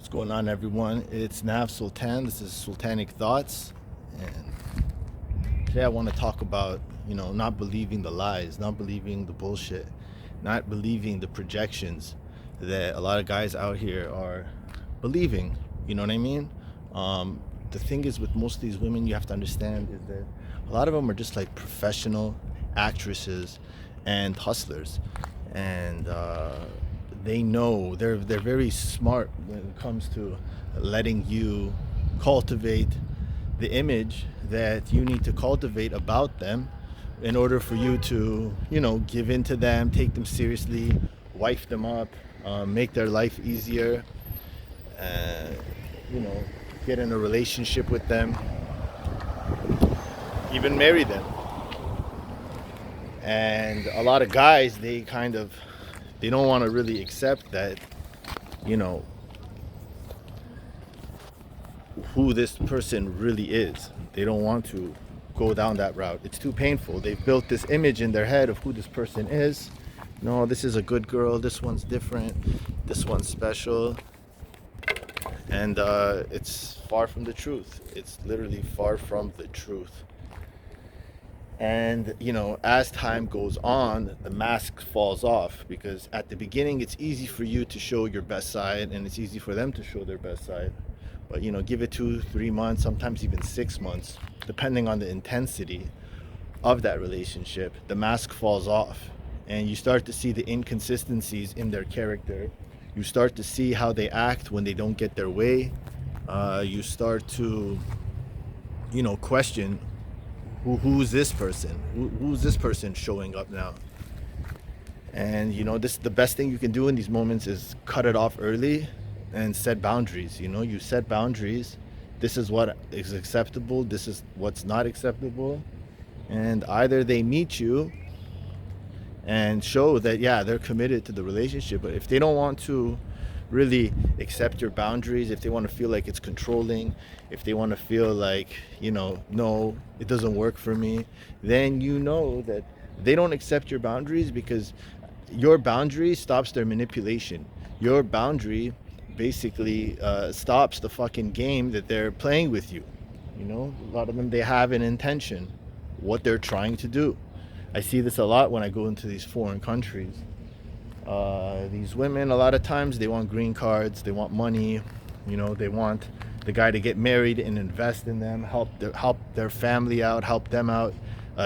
What's going on, everyone? It's Nav Sultan. This is Sultanic Thoughts, and today I want to talk about, not believing the lies, not believing the bullshit, not believing the projections that a lot of guys out here are believing. You know what I mean? The thing is, with most of these women, you have to understand is that a lot of them are just like professional actresses and hustlers, and they know they're very smart when it comes to letting you cultivate the image that you need to cultivate about them in order for you to give in to them, take them seriously, wife them up, make their life easier, uh, you know get in a relationship with them, even marry them. And a lot of guys, they don't want to really accept that, you know who this person really is. They don't want to go down that route. It's too painful. They've built this image in their head of who this person is. No, this is a good girl, this one's different, this one's special. And it's far from the truth. It's literally far from the truth. And as time goes on, the mask falls off, because at the beginning it's easy for you to show your best side, and it's easy for them to show their best side. But give it 2-3 months, sometimes even 6 months, depending on the intensity of that relationship, the mask falls off, and you start to see the inconsistencies in their character. You start to see how they act when they don't get their way. You start to question, who's this person? Who's this person showing up now? And this, the best thing you can do in these moments is cut it off early and set boundaries. You set boundaries. This is what is acceptable, this is what's not acceptable. And either they meet you and show that, yeah, they're committed to the relationship. But if they don't want to really accept your boundaries, if they want to feel like it's controlling, if they want to feel like, no, it doesn't work for me, then that they don't accept your boundaries, because your boundary stops their manipulation. Your boundary basically stops the fucking game that they're playing with you. A lot of them, they have an intention, what they're trying to do. I see this a lot when I go into these foreign countries. These women, a lot of times, they want green cards, they want money, they want the guy to get married and invest in them, help their family out, help them out.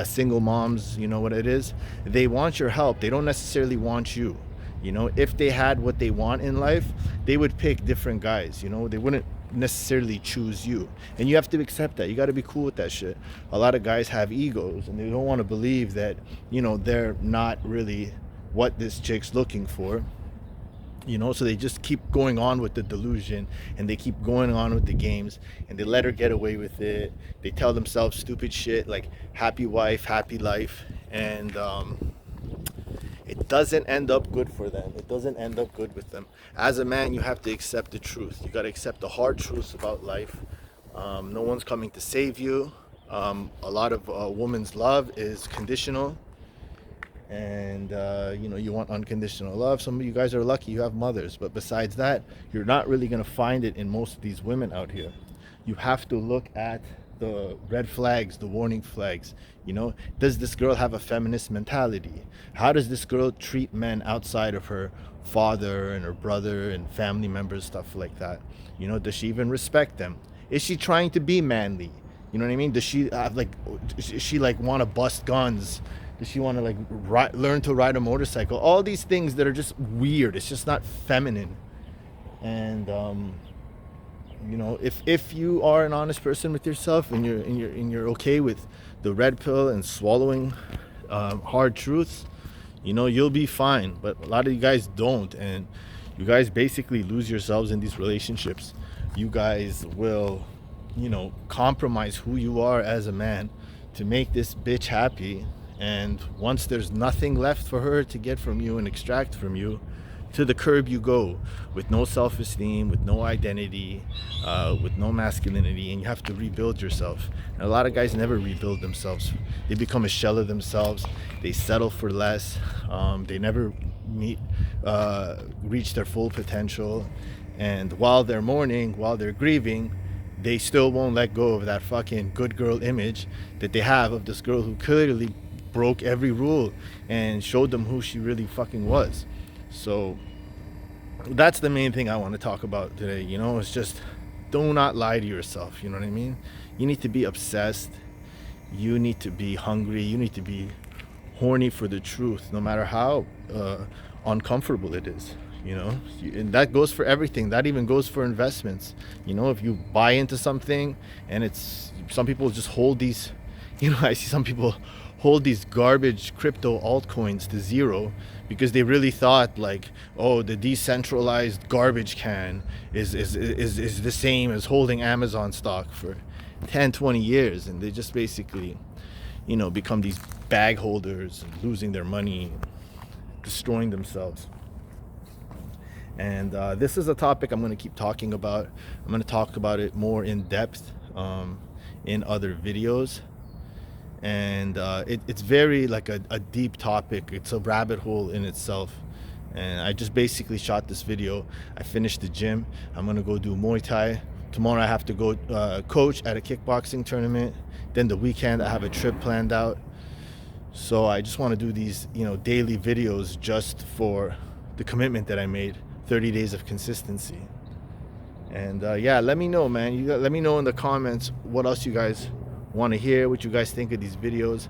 Single moms, you know what it is? They want your help. They don't necessarily want you. If they had what they want in life, they would pick different guys. They wouldn't necessarily choose you, and you have to accept that. You got to be cool with that shit. A lot of guys have egos, and they don't want to believe that they're not really what this chick's looking for. So they just keep going on with the delusion, and they keep going on with the games, and they let her get away with it. They tell themselves stupid shit like happy wife, happy life, and it doesn't end up good for them. It doesn't end up good with them. As a man, you have to accept the truth. You got to accept the hard truths about life. No one's coming to save you. A lot of a woman's love is conditional, and you want unconditional love. Some of you guys are lucky, you have mothers, but besides that, you're not really going to find it in most of these women out here. You have to look at the red flags, the warning flags. Does this girl have a feminist mentality? How does this girl treat men outside of her father and her brother and family members, stuff like that? Does she even respect them? Is she trying to be manly? You know what I mean? Does she want to bust guns? Does she want to learn to ride a motorcycle? All these things that are just weird. It's just not feminine. And if you are an honest person with yourself, and you're okay with the red pill and swallowing hard truths, you'll be fine. But a lot of you guys don't, and you guys basically lose yourselves in these relationships. You guys will compromise who you are as a man to make this bitch happy. And once there's nothing left for her to get from you and extract from you, to the curb you go, with no self-esteem, with no identity, with no masculinity, and you have to rebuild yourself. And a lot of guys never rebuild themselves. They become a shell of themselves. They settle for less. They never reach their full potential, And while they're mourning, while they're grieving, they still won't let go of that fucking good girl image that they have of this girl who clearly broke every rule and showed them who she really fucking was. So that's the main thing I want to talk about today. It's just, do not lie to yourself. You know what I mean? You need to be obsessed. You need to be hungry. You need to be horny for the truth, no matter how uncomfortable it is. And that goes for everything. That even goes for investments. If you buy into something, and some people just hold these, I see some people hold these garbage crypto altcoins to zero because they really thought like, oh, the decentralized garbage can is the same as holding Amazon stock for 10-20 years, and they just basically become these bag holders, losing their money, destroying themselves. And this is a topic I'm going to keep talking about. I'm going to talk about it more in depth in other videos. And it's very like a deep topic. It's a rabbit hole in itself. And I just basically shot this video. I finished the gym. I'm going to go do Muay Thai. Tomorrow I have to go coach at a kickboxing tournament. Then the weekend I have a trip planned out. So I just want to do these, daily videos just for the commitment that I made. 30 days of consistency. And yeah, let me know, man. Let me know in the comments what else you guys want to hear, what you guys think of these videos.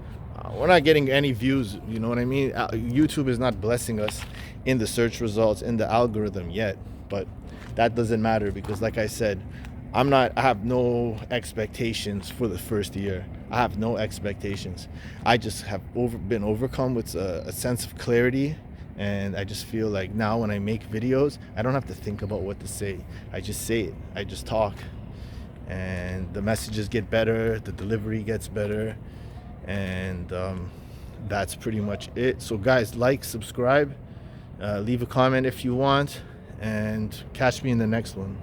We're not getting any views, you know what I mean? YouTube is not blessing us in the search results, in the algorithm yet, but that doesn't matter because, like I said, I have no expectations for the first year. I have no expectations. I just have been overcome with a sense of clarity. And I just feel like now when I make videos, I don't have to think about what to say. I just say it. I just talk. And the messages get better. The delivery gets better. And that's pretty much it. So guys, like, subscribe, leave a comment if you want, and catch me in the next one.